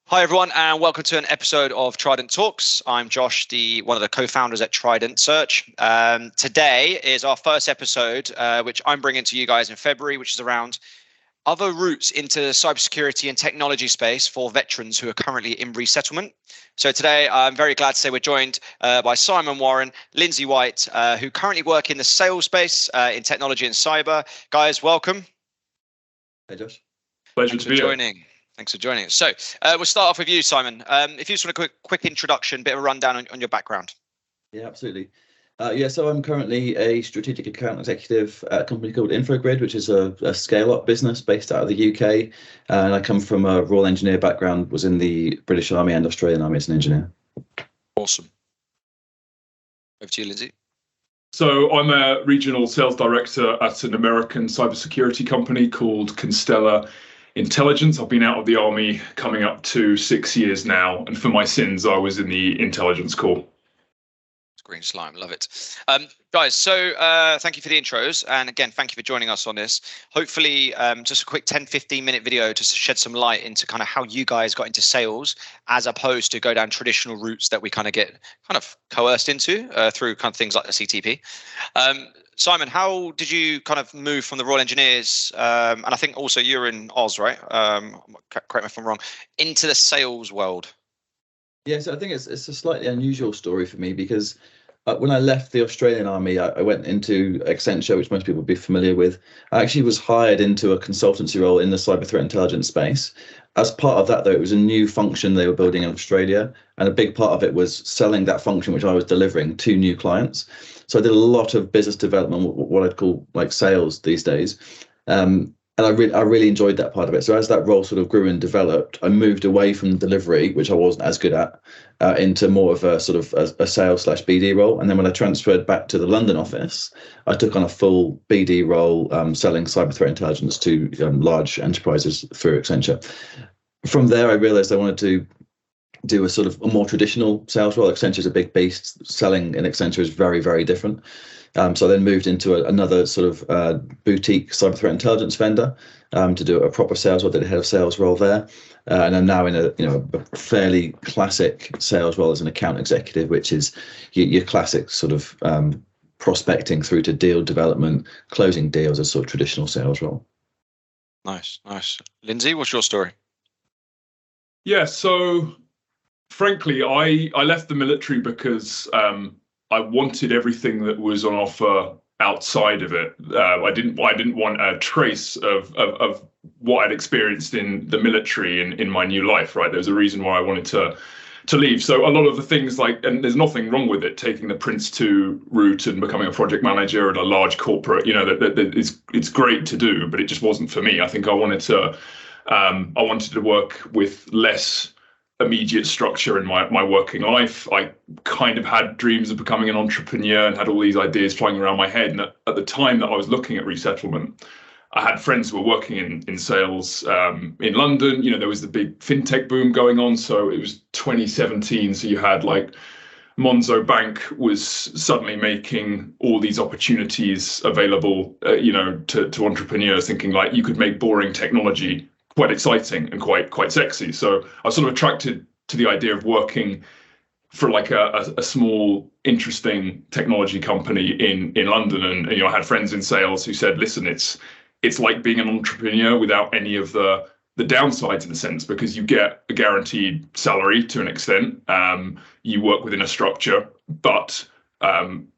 Hi everyone, and welcome to an episode of Trident Talks. I'm Josh, one of the co-founders at Trident Search. Today is our first episode, which I'm bringing to you guys in February, which is around other routes into cybersecurity and technology space for veterans who are currently in resettlement. So today, I'm very glad to say we're joined by Simon Warren, Lindsay Whyte, who currently work in the sales space in technology and cyber. Guys, welcome. Hey Josh. Pleasure to be here. Thanks for joining us. So we'll start off with you, Simon. If you just want a quick introduction, bit of a rundown on your background. Yeah, absolutely. So I'm currently a strategic account executive at a company called Infogrid, which is a scale-up business based out of the UK. And I come from a Royal Engineer background, was in the British Army and Australian Army as an engineer. Awesome. Over to you, Lindsay. So I'm a regional sales director at an American cybersecurity company called Constellar Intelligence. I've been out of the army coming up to 6 years now, and for my sins, I was in the intelligence corps. Green slime, love it. Guys, so thank you for the intros, and again, thank you for joining us on this. Hopefully, just a quick 10-15 minute video to shed some light into kind of how you guys got into sales, as opposed to go down traditional routes that we kind of get coerced into through kind of things like the CTP. Simon, how did you kind of move from the Royal Engineers, and I think also you're in Oz, right? Correct me if I'm wrong, into the sales world? Yeah, so I think it's a slightly unusual story for me because when I left the Australian Army, I went into Accenture, which most people would be familiar with. I actually was hired into a consultancy role in the cyber threat intelligence space. As part of that, though, it was a new function they were building in Australia, and a big part of it was selling that function, which I was delivering to new clients. So I did a lot of business development, what I'd call like sales these days. And I really enjoyed that part of it. So as that role sort of grew and developed, I moved away from delivery, which I wasn't as good at, into more of a sort of a sales/BD role. And then when I transferred back to the London office, I took on a full BD role, selling cyber threat intelligence to large enterprises through Accenture. From there, I realized I wanted to do a sort of a more traditional sales role. Accenture is a big beast. Selling in Accenture is very, very different. So I then moved into another sort of boutique cyber threat intelligence vendor to do a proper sales role. I did a head of sales role there, and I'm now in a fairly classic sales role as an account executive, which is your classic sort of prospecting through to deal development, closing deals as sort of traditional sales role. Nice. Lindsay, what's your story? Yeah, so frankly, I left the military because I wanted everything that was on offer outside of it. I didn't want a trace of what I'd experienced in the military in my new life, right? There's a reason why I wanted to leave. So a lot of the things and there's nothing wrong with it, taking the Prince 2 route and becoming a project manager at a large corporate, that it's great to do, but it just wasn't for me. I think I wanted to work with less immediate structure in my working life. I kind of had dreams of becoming an entrepreneur and had all these ideas flying around my head. And at the time that I was looking at resettlement, I had friends who were working in sales in London. There was the big fintech boom going on. So it was 2017. So you had like Monzo Bank was suddenly making all these opportunities available, to entrepreneurs, thinking like you could make boring technology quite exciting and quite sexy. So I was sort of attracted to the idea of working for like a small, interesting technology company in London. And I had friends in sales who said, listen, it's like being an entrepreneur without any of the downsides in a sense, because you get a guaranteed salary to an extent. You work within a structure, but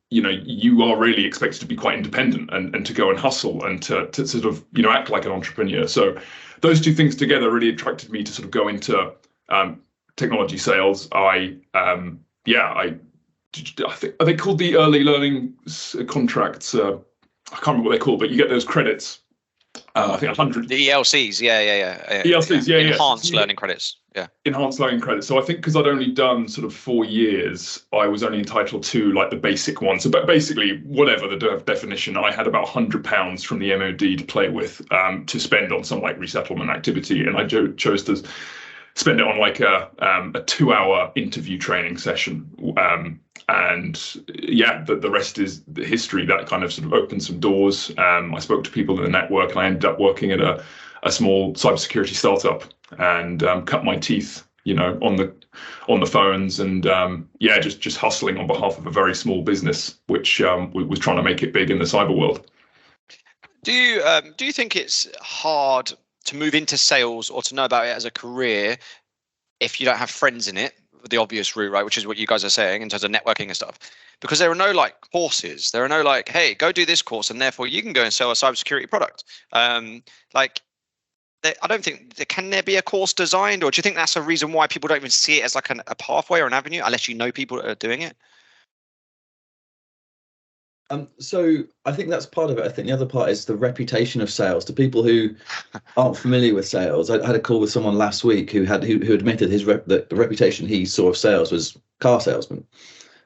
you are really expected to be quite independent and to go and hustle and to sort of, act like an entrepreneur. So those two things together really attracted me to sort of go into technology sales. I think, are they called the early learning contracts? I can't remember what they're called, but you get those credits. I think 100. The ELCs, yeah. ELCs, yeah. Enhanced learning credits. Yeah. Enhanced learning credits. So I think because I'd only done sort of 4 years, I was only entitled to like the basic one. So but basically, whatever the definition, I had about £100 from the MOD to play with to spend on some like resettlement activity, and I chose to spend it on like a 2-hour interview training session. The rest is the history. That kind of sort of opened some doors. I spoke to people in the network, and I ended up working at a small cybersecurity startup and cut my teeth, on the phones, and just hustling on behalf of a very small business, which was trying to make it big in the cyber world. Do you think it's hard to move into sales or to know about it as a career if you don't have friends in it, the obvious route, right, which is what you guys are saying in terms of networking and stuff? Because there are no like courses, there are no like, hey, go do this course and therefore you can go and sell a cybersecurity product. I don't think can there be a course designed, or do you think that's a reason why people don't even see it as like a pathway or an avenue unless you know people that are doing it? So I think that's part of it. I think the other part is the reputation of sales. To people who aren't familiar with sales, I had a call with someone last week who admitted the reputation he saw of sales was car salesman,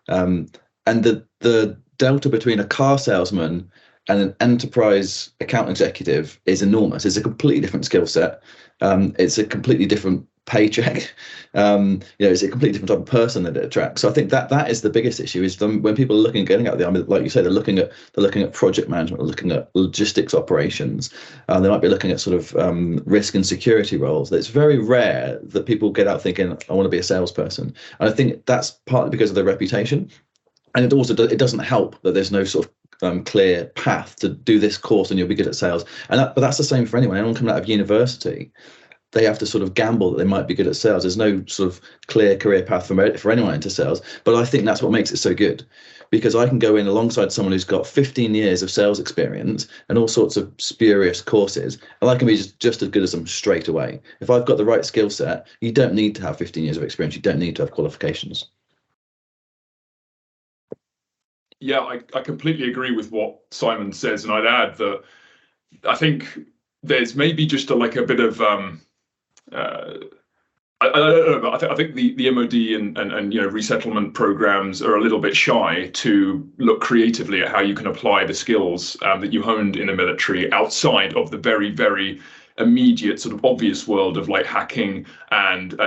and the delta between a car salesman and an enterprise account executive is enormous. It's a completely different skill set. It's a completely different paycheck. It's a completely different type of person that it attracts. So I think that is the biggest issue, is when people are getting out there. I mean, like you say, they're looking at project management, they're looking at logistics operations. They might be looking at sort of risk and security roles. It's very rare that people get out thinking, I want to be a salesperson. And I think that's partly because of their reputation. And it also it doesn't help that there's no sort of clear path to do this course and you'll be good at sales. But that's the same for anyone. Anyone coming out of university, they have to sort of gamble that they might be good at sales. There's no sort of clear career path for anyone into sales. But I think that's what makes it so good, because I can go in alongside someone who's got 15 years of sales experience and all sorts of spurious courses, and I can be just as good as them straight away. If I've got the right skill set, you don't need to have 15 years of experience. You don't need to have qualifications. Yeah, I completely agree with what Simon says, and I'd add that I think there's maybe just a bit of I don't know, but I think the MOD and resettlement programs are a little bit shy to look creatively at how you can apply the skills that you honed in the military outside of the very, very immediate sort of obvious world of like hacking and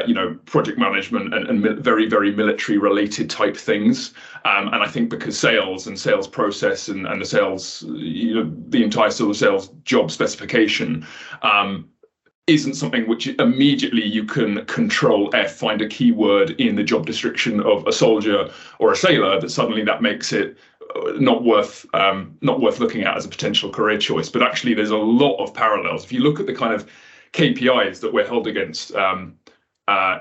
project management and very, very military related type things. And I think because sales and sales process and the sales, the entire sort of sales job specification isn't something which immediately you can Control F, find a keyword in the job description of a soldier or a sailor, that makes it not worth looking at as a potential career choice. But actually, there's a lot of parallels. If you look at the kind of KPIs that we're held against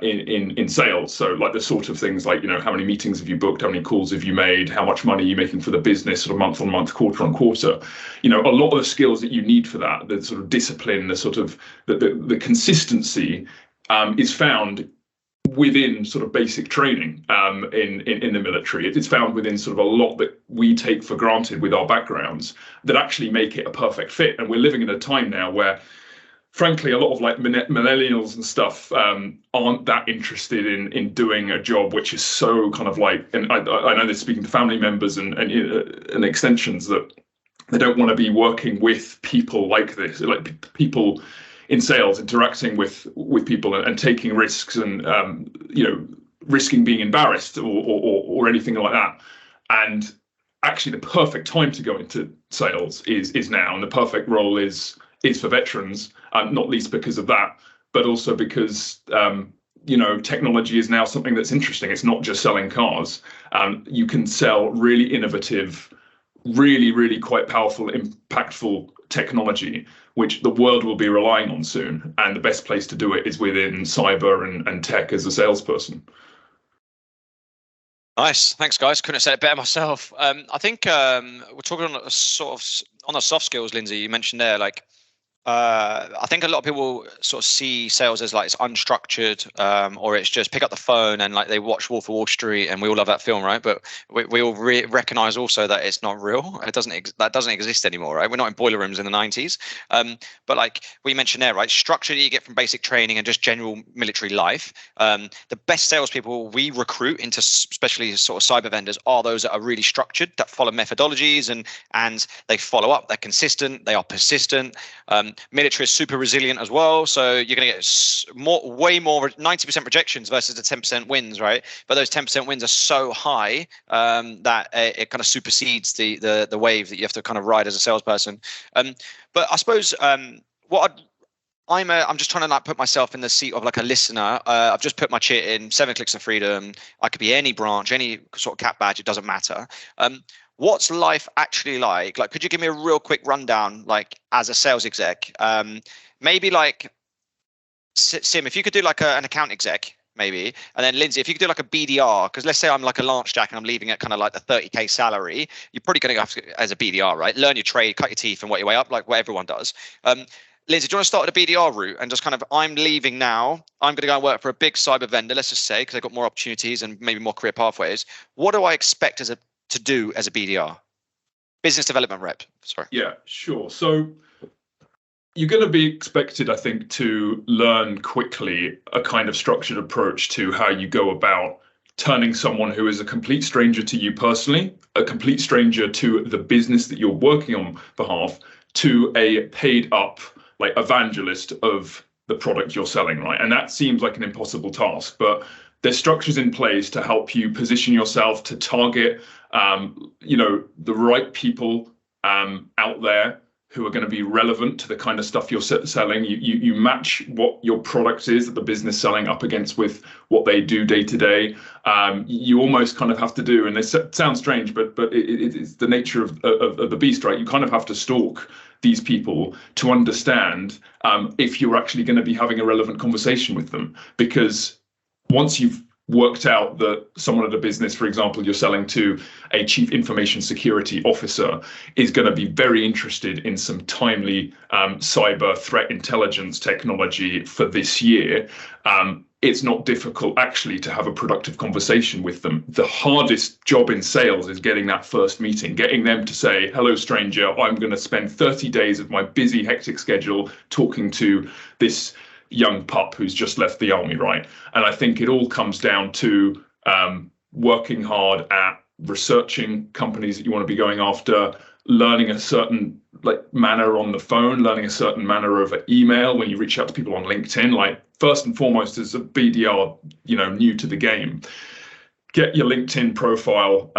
in sales, so like the sort of things like how many meetings have you booked, how many calls have you made, how much money are you making for the business, sort of month on month, quarter on quarter. A lot of the skills that you need for that, the sort of discipline, the sort of the consistency is found within sort of basic training in the military. It's found within sort of a lot that we take for granted with our backgrounds that actually make it a perfect fit. And we're living in a time now where, frankly, a lot of like millennials and stuff aren't that interested in doing a job which is so kind of like, and I know they're speaking to family members and extensions, that they don't want to be working with people like this, like people in sales, interacting with people and taking risks and risking being embarrassed or anything like that. And actually, the perfect time to go into sales is now, and the perfect role is for veterans, not least because of that, but also because technology is now something that's interesting. It's not just selling cars. You can sell really innovative, really, really quite powerful, impactful technology, which the world will be relying on soon. And the best place to do it is within cyber and tech as a salesperson. Nice, thanks, guys. Couldn't have said it better myself. I think we're talking on a sort of on the soft skills, Lindsay. You mentioned there, like. I think a lot of people sort of see sales as like it's unstructured, or it's just pick up the phone and like they watch Wolf of Wall Street, and we all love that film, right? But we all recognize also that it's not real. That doesn't exist anymore, right? We're not in boiler rooms in the 90s. But like we mentioned there, right? Structure that you get from basic training and just general military life. The best salespeople we recruit into, especially sort of cyber vendors, are those that are really structured, that follow methodologies and they follow up. They're consistent. They are persistent. Military is super resilient as well, so you're going to get way more 90% rejections versus the 10% wins, right? But those 10% wins are so high that it kind of supersedes the wave that you have to kind of ride as a salesperson. But I suppose what I'm just trying to like put myself in the seat of like a listener. I've just put my chit in 7 clicks of freedom. I could be any branch, any sort of cat badge. It doesn't matter. What's life actually like? Like, could you give me a real quick rundown, like as a sales exec? Maybe like Sim, if you could do like an account exec, maybe, and then Lindsay, if you could do like a BDR, because let's say I'm like a Lance Jack and I'm leaving at kind of like the 30k salary, you're probably going to have to, as a BDR, right? Learn your trade, cut your teeth, and work your way up, like what everyone does. Lindsay, do you want to start at a BDR route and just kind of, I'm leaving now, I'm going to go and work for a big cyber vendor, let's just say, because they've got more opportunities and maybe more career pathways. What do I expect to do as a BDR? Business development rep, sorry. Yeah, sure. So you're going to be expected, I think, to learn quickly a kind of structured approach to how you go about turning someone who is a complete stranger to you personally, a complete stranger to the business that you're working on behalf, to a paid up like evangelist of the product you're selling, right? And that seems like an impossible task, but there's structures in place to help you position yourself to target, the right people out there who are going to be relevant to the kind of stuff you're selling. You match what your product is that the business selling up against with what they do day to day. You almost kind of have to do, and this sounds strange, but it's the nature of the beast, right? You kind of have to stalk these people to understand if you're actually going to be having a relevant conversation with them. Because once you've worked out that someone at a business, for example, you're selling to a chief information security officer, is going to be very interested in some timely cyber threat intelligence technology for this year, it's not difficult actually to have a productive conversation with them. The hardest job in sales is getting that first meeting, getting them to say, hello, stranger, I'm going to spend 30 days of my busy, hectic schedule talking to this young pup who's just left the army, right? And I think it all comes down to working hard at researching companies that you want to be going after, learning a certain manner on the phone, learning a certain manner of email when you reach out to people on LinkedIn. Like, first and foremost, as a BDR, new to the game, get your LinkedIn profile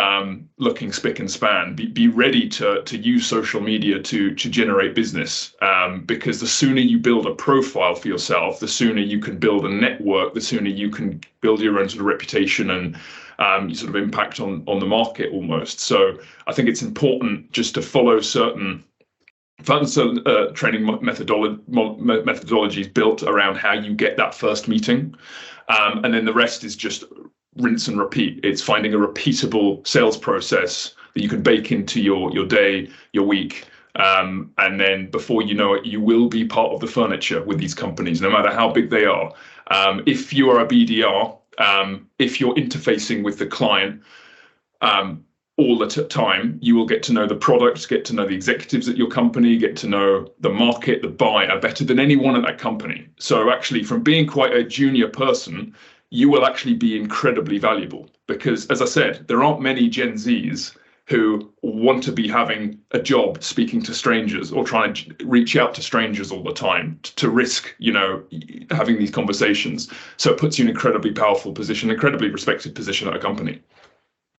looking spick and span. Be ready to use social media to generate business, because the sooner you build a profile for yourself, the sooner you can build a network, the sooner you can build your own sort of reputation and sort of impact on the market almost. So I think it's important just to follow certain training methodologies built around how you get that first meeting, and then the rest is just rinse and repeat. It's finding a repeatable sales process that you can bake into your day, your week, and then before you know it, you will be part of the furniture with these companies, no matter how big they are. If you are a BDR, if you're interfacing with the client all the time, you will get to know the products, get to know the executives at your company, get to know the market, the buyer better than anyone at that company. So actually, from being quite a junior person, you will actually be incredibly valuable, because, as I said, there aren't many Gen Zs who want to be having a job speaking to strangers or trying to reach out to strangers all the time to risk, having these conversations. So it puts you in an incredibly powerful position, incredibly respected position at a company.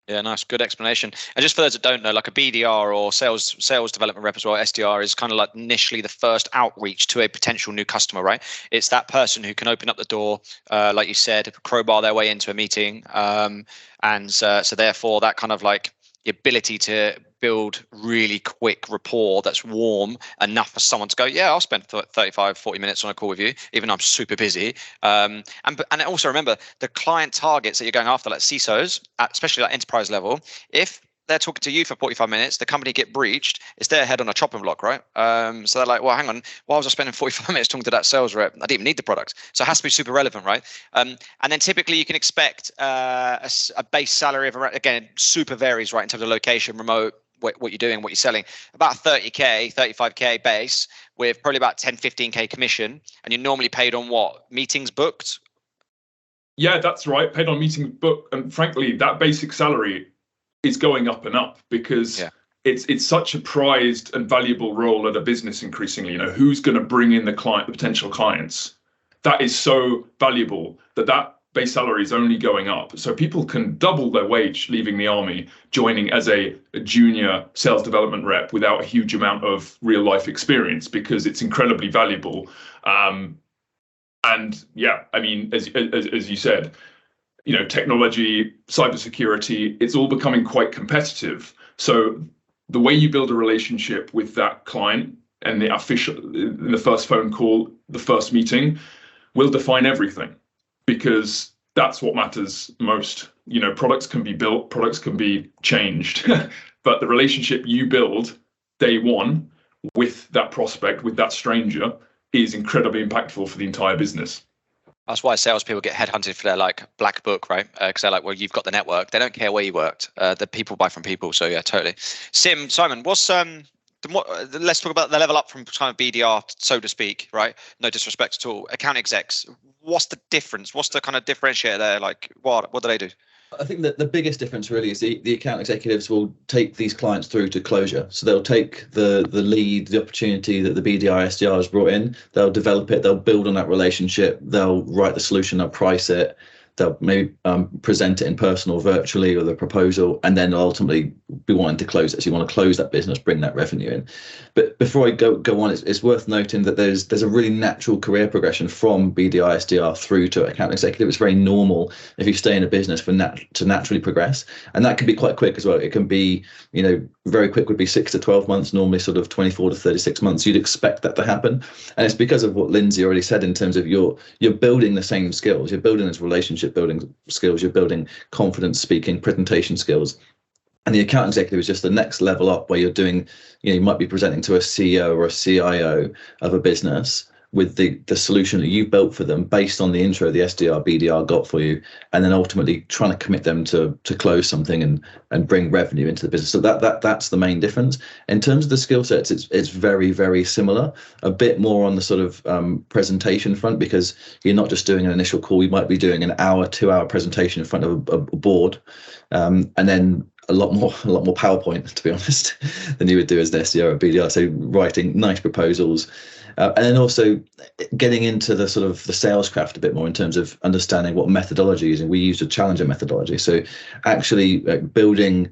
Yeah, nice, good explanation. And just for those that don't know, like a BDR or sales development rep as well, SDR, is kind of like initially the first outreach to a potential new customer, right? It's that person who can open up the door, like you said, crowbar their way into a meeting, and so therefore that kind of like the ability to build really quick rapport that's warm enough for someone to go, yeah, I'll spend 35, 40 minutes on a call with you, even though I'm super busy. And also remember the client targets that you're going after, like CISOs, especially at enterprise level, if they're talking to you for 45 minutes, the company get breached, it's their head on a chopping block, right? So they're like, well, hang on, why was I spending 45 minutes talking to that sales rep? I didn't even need the product. So it has to be super relevant, right? And then typically you can expect a base salary of, again, super varies, right, in terms of location, remote, what you're doing, what you're selling, about 30K, 35K base with probably about 10, 15K commission. And you're normally paid on what? Meetings booked? Yeah, that's right. Paid on meetings booked. And frankly, that basic salary is going up and up, because it's such a prized and valuable role at a business increasingly. Who's going to bring in the potential clients? That is so valuable that base salary is only going up. So people can double their wage leaving the army, joining as a junior sales development rep without a huge amount of real life experience, because it's incredibly valuable. And yeah, I mean, as you said, technology, cybersecurity, it's all becoming quite competitive. So the way you build a relationship with that client and the first phone call, the first meeting, will define everything, because that's what matters most. Products can be built, products can be changed, but the relationship you build day one with that prospect, with that stranger, is incredibly impactful for the entire business. That's why salespeople get headhunted for their black book, right? Because they're like, well, you've got the network. They don't care where you worked. The people buy from people. So yeah, totally. Simon, what's let's talk about the level up from kind of BDR, so to speak, right? No disrespect at all. Account execs, what's the difference? What's the kind of differentiator there? Like, what do they do? I think that the biggest difference really is the account executives will take these clients through to closure. So they'll take the lead, the opportunity that the BDR SDR has brought in, they'll develop it, they'll build on that relationship, they'll write the solution, they'll price it, they'll maybe present it in person or virtually, or the proposal, and then ultimately be wanting to close it. So you want to close that business, bring that revenue in. But before I go on, it's worth noting that there's a really natural career progression from BDR SDR through to account executive. It's very normal if you stay in a business to naturally progress, and that can be quite quick as well. It can be, very quick would be 6 to 12 months, normally sort of 24 to 36 months. You'd expect that to happen, and it's because of what Lindsay already said in terms of you're building the same skills, you're building this relationship building skills, you're building confidence speaking, presentation skills. And the account executive is just the next level up, where you're doing, you might be presenting to a CEO or a CIO of a business with the solution that you've built for them based on the intro the SDR, BDR got for you, and then ultimately trying to commit them to close something and bring revenue into the business. So that's the main difference. In terms of the skill sets, it's very, very similar, a bit more on the sort of presentation front, because you're not just doing an initial call, you might be doing an hour, 2-hour presentation in front of a board, and then a lot more PowerPoint, to be honest, than you would do as an SDR or BDR. So writing nice proposals, and then also getting into the sort of the sales craft a bit more in terms of understanding what methodology is. And we use a challenger methodology. So actually building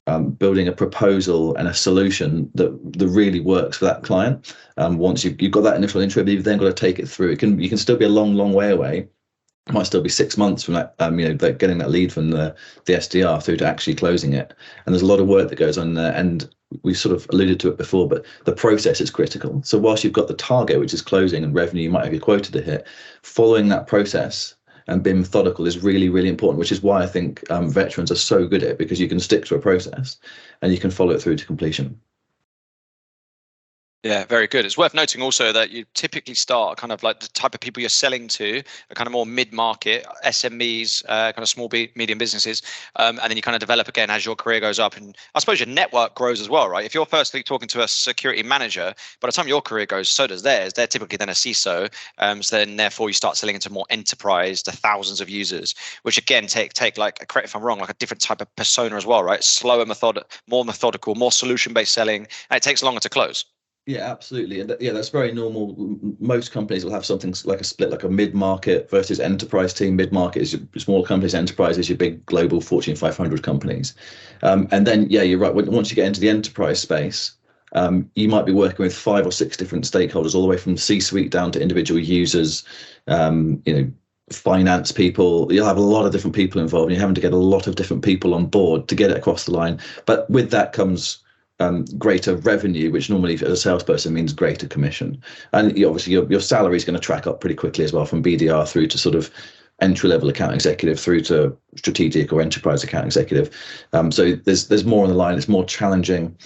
a proposal and a solution that really works for that client. Once you've got that initial intro, but you've then got to take it through. You can still be a long way away. It might still be 6 months from that, getting that lead from the SDR through to actually closing it. And there's a lot of work that goes on there, and we sort of alluded to it before, but the process is critical. So whilst you've got the target, which is closing and revenue, you might have your quota to hit, following that process and being methodical is really, really important, which is why I think veterans are so good at it, because you can stick to a process and you can follow it through to completion. Yeah, very good. It's worth noting also that you typically start kind of like the type of people you're selling to are kind of more mid-market, SMEs, kind of small, medium businesses. And then you kind of develop again as your career goes up. And I suppose your network grows as well, right? If you're firstly talking to a security manager, by the time your career goes, so does theirs. They're typically then a CISO. So then therefore you start selling into more enterprise, to thousands of users, which again take like, correct if I'm wrong, like a different type of persona as well, right? Slower, more methodical, more solution-based selling, and it takes longer to close. Yeah, absolutely. And that's very normal. Most companies will have something like a split, like a mid-market versus enterprise team. Mid-market is your small companies, enterprise is your big global Fortune 500 companies. And then, yeah, you're right. Once you get into the enterprise space, you might be working with 5 or 6 different stakeholders, all the way from C-suite down to individual users, finance people. You'll have a lot of different people involved, and you're having to get a lot of different people on board to get it across the line. But with that comes greater revenue, which normally as a salesperson means greater commission. And obviously your salary is going to track up pretty quickly as well, from BDR through to sort of entry-level account executive through to strategic or enterprise account executive. So there's more on the line. It's more challenging,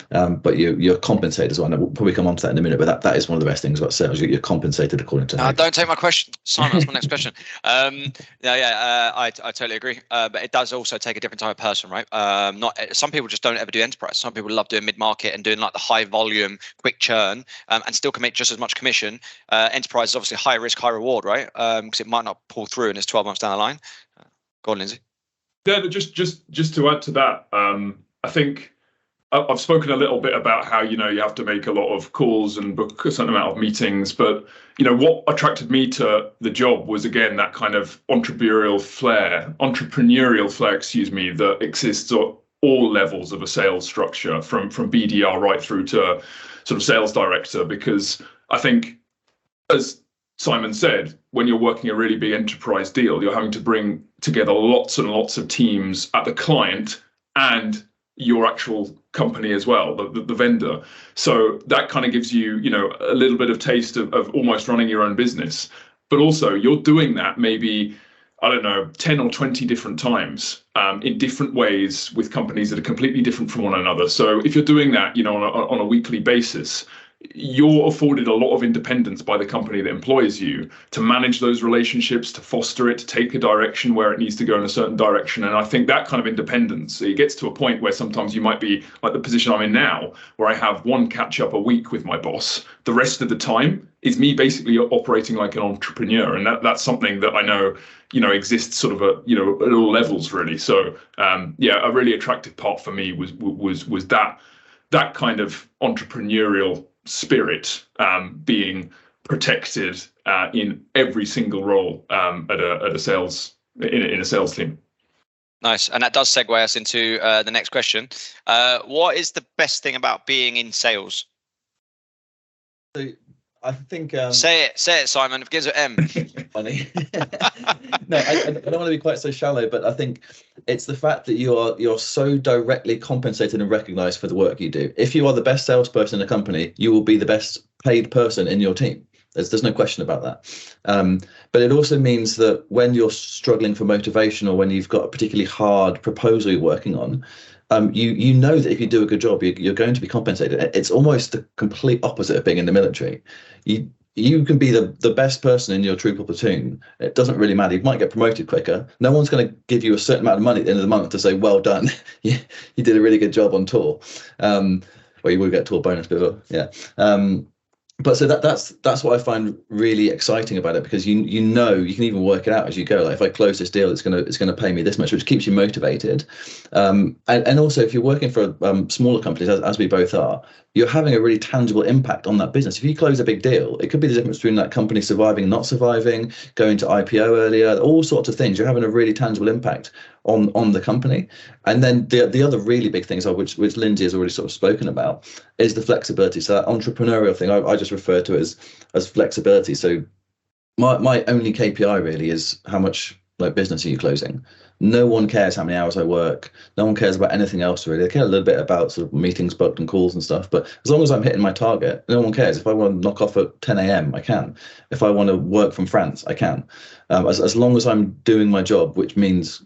but you're compensated as well. And we'll probably come on to that in a minute, but that is one of the best things about sales. You're compensated according to don't take my question, Simon. That's my next question. I totally agree, but it does also take a different type of person, right? Not some people just don't ever do enterprise. Some people love doing mid-market and doing like the high volume, quick churn, and still can make just as much commission. Enterprise is obviously high risk, high reward, right? Because it might not pull through and it's 12 months down the line. Go on, Lindsay. Yeah, just to add to that, I think I've spoken a little bit about how, you have to make a lot of calls and book a certain amount of meetings, but what attracted me to the job was, again, that kind of entrepreneurial flair, excuse me, that exists at all levels of a sales structure, from BDR right through to sort of sales director. Because I think, as Simon said, when you're working a really big enterprise deal, you're having to bring together lots and lots of teams at the client and your actual company as well, the vendor. So that kind of gives you, a little bit of taste of almost running your own business. But also you're doing that maybe, I don't know, 10 or 20 different times in different ways with companies that are completely different from one another. So if you're doing that, on a weekly basis, you're afforded a lot of independence by the company that employs you to manage those relationships, to foster it, to take a direction where it needs to go in a certain direction. And I think that kind of independence, it gets to a point where sometimes you might be like the position I'm in now, where I have one catch up a week with my boss. The rest of the time is me basically operating like an entrepreneur. And that's something that I know, exists sort of at all levels, really. So a really attractive part for me was that kind of entrepreneurial spirit being protected in every single role at a sales in a sales team. Nice, and that does segue us into the next question. What is the best thing about being in sales? So I think say it, Simon. It begins with M. Funny. No, I don't want to be quite so shallow, but I think it's the fact that you're so directly compensated and recognized for the work you do. If you are the best salesperson in a company, you will be the best paid person in your team. There's no question about that. But it also means that when you're struggling for motivation, or when you've got a particularly hard proposal you're working on, you know that if you do a good job, you're going to be compensated. It's almost the complete opposite of being in the military. You can be the best person in your troop or platoon. It doesn't really matter. You might get promoted quicker. No one's going to give you a certain amount of money at the end of the month to say, well done, you did a really good job on tour. Well, you will get a tour bonus, but yeah. But so that's what I find really exciting about it, because you can even work it out as you go. Like, if I close this deal, it's gonna pay me this much, which keeps you motivated. And also, if you're working for smaller companies, as we both are, you're having a really tangible impact on that business. If you close a big deal, it could be the difference between that company surviving and not surviving, going to IPO earlier, all sorts of things. You're having a really tangible impact on the company. And then the other really big things, which Lindsay has already sort of spoken about, is the flexibility. So that entrepreneurial thing, I just refer to it as flexibility. So my only KPI really is how much business are you closing. No one cares how many hours I work. No one cares about anything else, really. They care a little bit about sort of meetings booked and calls and stuff. But as long as I'm hitting my target, no one cares. If I want to knock off at 10 a.m., I can. If I want to work from France, I can. As long as I'm doing my job, which means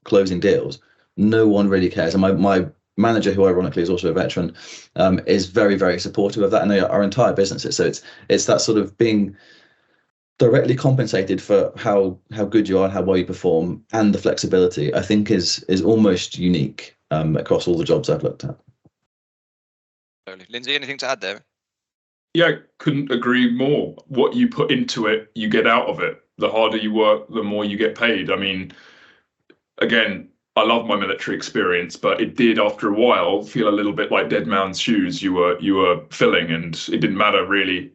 closing deals, no one really cares. And my manager, who ironically is also a veteran, is very, very supportive of that. And our entire business is. So it's that sort of being directly compensated for how good you are, how well you perform, and the flexibility, I think is almost unique across all the jobs I've looked at. Totally. Lindsay, anything to add there? Yeah, couldn't agree more. What you put into it, you get out of it. The harder you work, the more you get paid. I mean, again, I love my military experience, but it did, after a while, feel a little bit like dead man's shoes you were filling, and it didn't matter really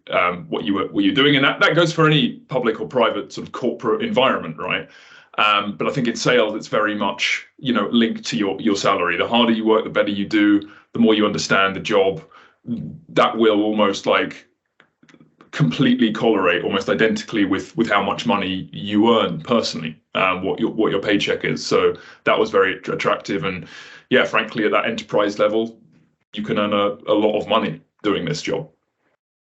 what you were doing. And that goes for any public or private sort of corporate environment, right? But I think in sales, it's very much linked to your salary. The harder you work, the better you do. The more you understand the job, that will almost completely correlate almost identically with how much money you earn personally, what your paycheck is. So that was very attractive. And yeah, frankly, at that enterprise level, you can earn a lot of money doing this job.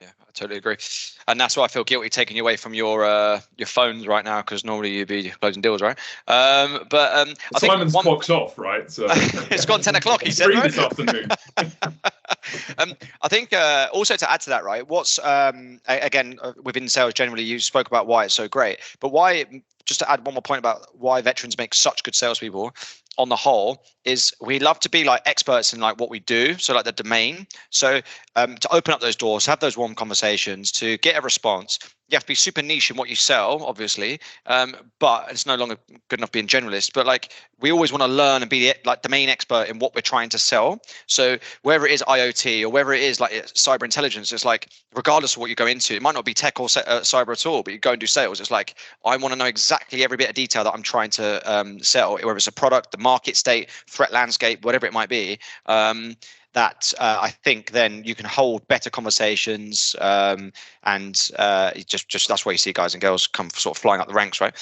Yeah, I totally agree. And that's why I feel guilty taking you away from your phones right now, because normally you'd be closing deals, right? I think Simon's clock's off, right? So it's gone 10 o'clock, he said, free right? this afternoon. I think also to add to that, right, what's again within sales generally, you spoke about why it's so great, but why, just to add one more point about why veterans make such good salespeople on the whole, is we love to be like experts in like what we do, so like the domain. So to open up those doors, have those warm conversations, to get a response, you have to be super niche in what you sell, obviously, but it's no longer good enough being generalist. But like we always want to learn and be the like domain expert in what we're trying to sell. So whether it is IoT or whether it is like cyber intelligence, it's like regardless of what you go into, it might not be tech or cyber at all, but you go and do sales. It's like I want to know exactly every bit of detail that I'm trying to sell, whether it's a product, the market state, threat landscape, whatever it might be. That I think then you can hold better conversations, and just that's where you see guys and girls come sort of flying up the ranks, right?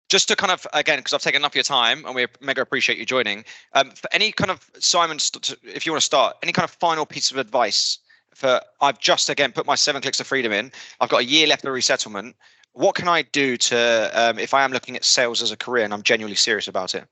Just to kind of, again, because I've taken enough of your time and we mega appreciate you joining, for any kind of, Simon, if you want to start, any kind of final piece of advice for, I've just, again, put my 7 clicks to freedom in, I've got a year left of resettlement. What can I do to, if I am looking at sales as a career and I'm genuinely serious about it?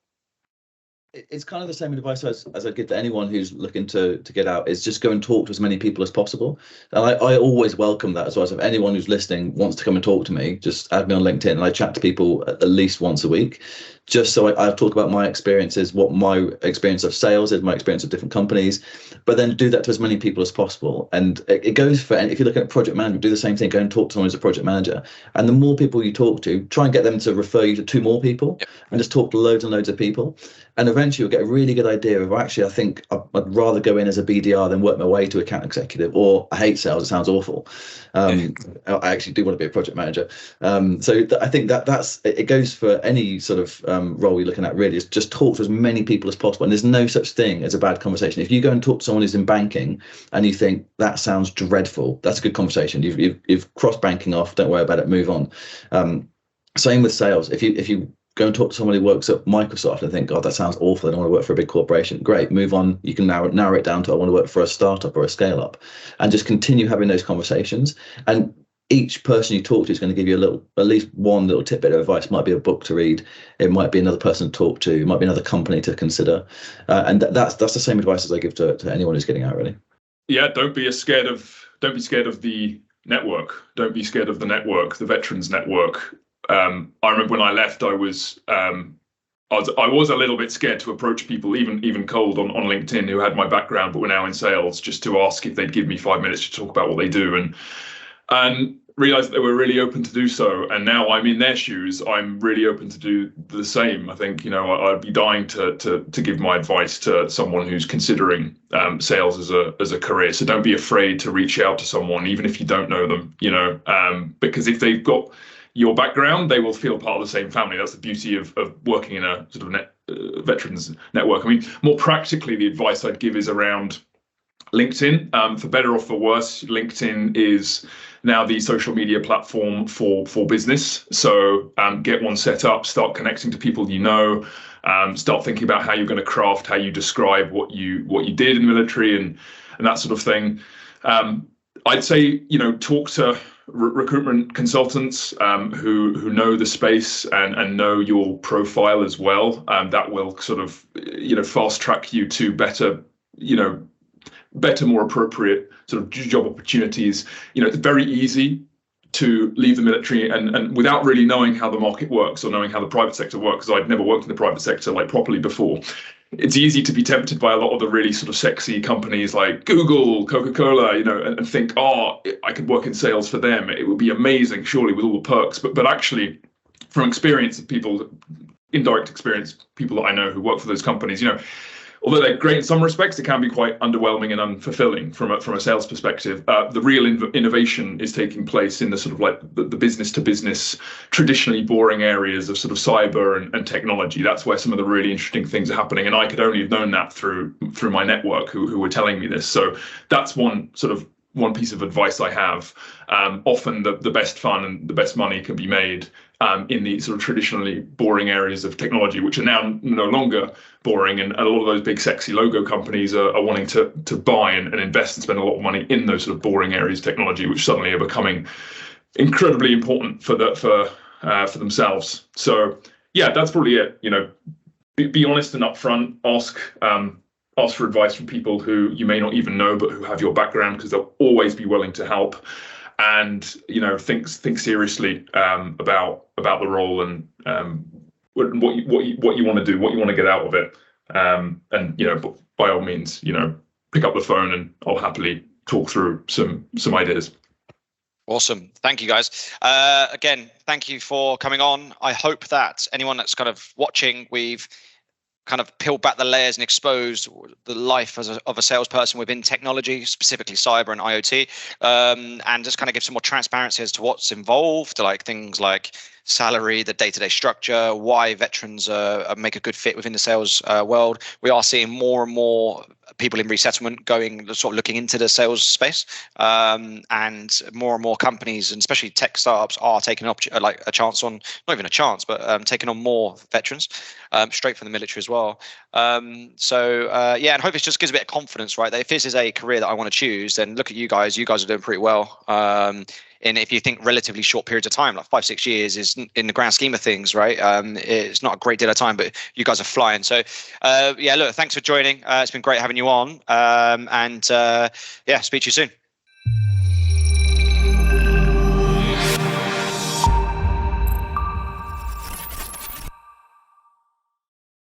It's kind of the same advice as I give to anyone who's looking to get out, is just go and talk to as many people as possible. And I always welcome that as well. So if anyone who's listening wants to come and talk to me, just add me on LinkedIn, and I chat to people at least once a week, just so I've talked about my experiences, what my experience of sales is, my experience of different companies, but then do that to as many people as possible. And it goes for, if you look at project management, do the same thing, go and talk to someone who's a project manager. And the more people you talk to, try and get them to refer you to 2 more people, and just talk to loads and loads of people. And eventually you'll get a really good idea of, actually, I think I'd rather go in as a BDR than work my way to account executive, or I hate sales, it sounds awful. I actually do want to be a project manager. So I think that's, it goes for any sort of role you're looking at, really, is just talk to as many people as possible. And there's no such thing as a bad conversation. If you go and talk to someone who's in banking and you think that sounds dreadful, that's a good conversation. You've crossed banking off, don't worry about it, move on. Same with sales. If you go and talk to someone who works at Microsoft and think, God, that sounds awful, I don't want to work for a big corporation. Great, move on. You can narrow it down to, I want to work for a startup or a scale up, and just continue having those conversations. And each person you talk to is going to give you at least one little tidbit of advice. It might be a book to read, it might be another person to talk to, it might be another company to consider. And that's the same advice as I give to anyone who's getting out, really. Yeah, don't be scared of the network. Don't be scared of the network, the veterans network. I remember when I left, I was a little bit scared to approach people, even cold on LinkedIn, who had my background but were now in sales, just to ask if they'd give me 5 minutes to talk about what they do, and realized that they were really open to do so. And now I'm in their shoes, I'm really open to do the same. I think, I'd be dying to give my advice to someone who's considering sales as a career. So don't be afraid to reach out to someone, even if you don't know them, because if they've got your background, they will feel part of the same family. That's the beauty of working in a sort of veterans network. I mean, more practically, the advice I'd give is around LinkedIn. For better or for worse, LinkedIn is now the social media platform for business. So get one set up, start connecting to people start thinking about how you're going to craft, how you describe what you did in the military and that sort of thing. I'd say, talk to recruitment consultants who know the space and know your profile as well. That will sort of, fast track you to better, more appropriate sort of job opportunities. It's very easy to leave the military and without really knowing how the market works or knowing how the private sector works, because I'd never worked in the private sector properly before. It's easy to be tempted by a lot of the really sort of sexy companies like Google, Coca-Cola, and think, I could work in sales for them. It would be amazing, surely, with all the perks. But actually, from experience of people, indirect experience, people that I know who work for those companies, although they're great in some respects, it can be quite underwhelming and unfulfilling from a sales perspective. The real innovation is taking place in the sort of the business to business, traditionally boring areas of sort of cyber and technology. That's where some of the really interesting things are happening. And I could only have known that through my network who were telling me this. So that's one piece of advice I have. Often the best fun and the best money can be made in the sort of traditionally boring areas of technology, which are now no longer boring. And a lot of those big sexy logo companies are wanting to buy and invest and spend a lot of money in those sort of boring areas of technology, which suddenly are becoming incredibly important for themselves. So yeah, that's probably it. Be honest and upfront. Ask for advice from people who you may not even know, but who have your background, because they'll always be willing to help. And think seriously about the role, and what you want to do, what you want to get out of it. And by all means, pick up the phone and I'll happily talk through some ideas. Awesome. Thank you, guys. Again, thank you for coming on. I hope that anyone that's kind of watching, we've kind of peeled back the layers and exposed the life of a salesperson within technology, specifically cyber and IoT, and just kind of give some more transparency as to what's involved, like things like salary, the day-to-day structure, why veterans make a good fit within the sales world. We are seeing more and more people in resettlement looking into the sales space, and more and more companies, and especially tech startups, are taking a chance on, not even a chance, but taking on more veterans straight from the military as well. And hope it just gives a bit of confidence, right? That if this is a career that I want to choose, then look at you guys. You guys are doing pretty well. And if you think relatively short periods of time, like 5-6 years is in the grand scheme of things, right? It's not a great deal of time, but you guys are flying. So look, thanks for joining. It's been great having you on. Speak to you soon.